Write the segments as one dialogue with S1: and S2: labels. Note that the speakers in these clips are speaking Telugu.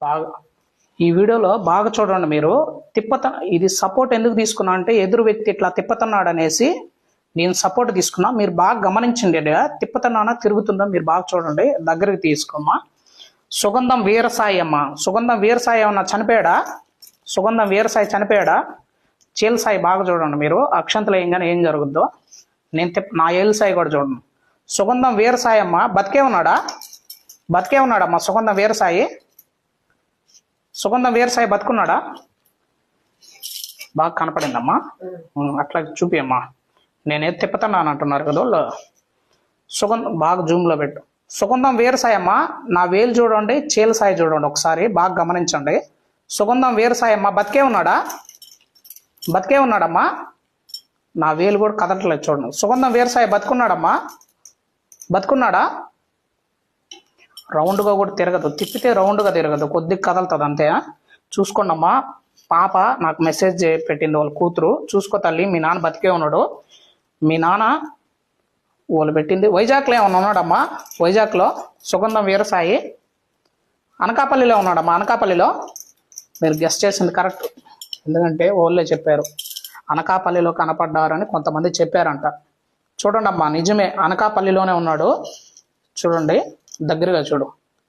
S1: బాగా ఈ వీడియోలో బాగా చూడండి మీరు. ఇది సపోర్ట్ ఎందుకు తీసుకున్నా అంటే ఎదురు వ్యక్తి ఇట్లా తిప్పుతున్నాడు అనేసి నేను సపోర్ట్ తీసుకున్నా. మీరు బాగా గమనించండి, తిప్పుతున్నానా తిరుగుతుందా మీరు బాగా చూడండి. దగ్గరికి తీసుకోమ్మా. సుగంధం వీరసాయి అమ్మ, సుగంధం వీరసాయి ఏమన్నా చనిపోయాడా? సుగంధం వీరసాయి చనిపోయాడా? చీలసాయి బాగా చూడండి మీరు. అక్షంతలు వేయంగానే ఏం జరుగుద్దో నా ఏలుసాయి కూడా చూడండి. సుగంధం వీరసాయి అమ్మ బతికే ఉన్నాడా? బతికే ఉన్నాడమ్మా సుగంధం వీరసాయి. సుగంధం వీరసాయి బతుకున్నాడా? బాగా కనపడిందమ్మా. అట్లా చూపియమ్మా. నేనేది తిప్పుతున్నాను అంటున్నారు కదా వాళ్ళు. సుగంధం బాగా జూమ్లో పెట్టు. సుగంధం వీరసాయి అమ్మ నా వేలు చూడండి, చీలసాయి చూడండి ఒకసారి బాగా గమనించండి. సుగంధం వీరసాయి అమ్మ బతికే ఉన్నాడా? బతికే ఉన్నాడమ్మా. నా వేలు కూడా కదలట్లేదు చూడండి. సుగంధం వీరసాయి బతుకున్నాడమ్మా. బతుకున్నాడా? రౌండ్గా కూడా తిరగదు, తిప్పితే రౌండ్గా తిరగదు, కొద్దిగా కదలుతుంది అంతే. చూసుకోండి అమ్మా. పాప నాకు మెసేజ్ పెట్టింది, వాళ్ళ కూతురు. చూసుకో తల్లి, మీ నాన్న బతికే ఉన్నాడు. మీ నాన్న వాళ్ళు పెట్టింది. వైజాగ్లో ఏమన్నా ఉన్నాడమ్మా? వైజాగ్లో సుగంధం వీరసాయి అనకాపల్లిలో ఉన్నాడమ్మా. అనకాపల్లిలో మీరు గెస్ట్ చేసింది కరెక్ట్, ఎందుకంటే వాళ్ళే చెప్పారు అనకాపల్లిలో కనపడ్డారని కొంతమంది చెప్పారంట. చూడండి అమ్మా, నిజమే అనకాపల్లిలోనే ఉన్నాడు. చూడండి దగ్గరగా చూడు.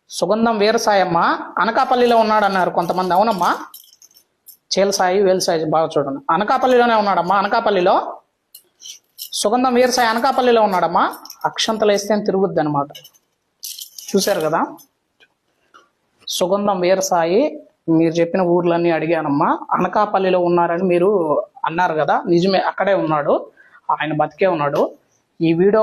S1: సుగంధం వీరసాయి అమ్మ అనకాపల్లిలో ఉన్నాడన్నారు కొంతమంది. అవునమ్మా. చీలసాయి వేలుసాయి బాగా చూడండి. అనకాపల్లిలోనే ఉన్నాడమ్మా. అనకాపల్లిలో సుగంధం వీరసాయి అనకాపల్లిలో ఉన్నాడమ్మా. అక్షంతలు వేస్తే తిరుగుద్ది అనమాట. చూశారు కదా. సుగంధం వీరసాయి మీరు చెప్పిన ఊర్లన్నీ అడిగానమ్మా. అనకాపల్లిలో ఉన్నారని మీరు అన్నారు కదా, నిజమే, అక్కడే ఉన్నాడు ఆయన, బతికే ఉన్నాడు. ఈ వీడియో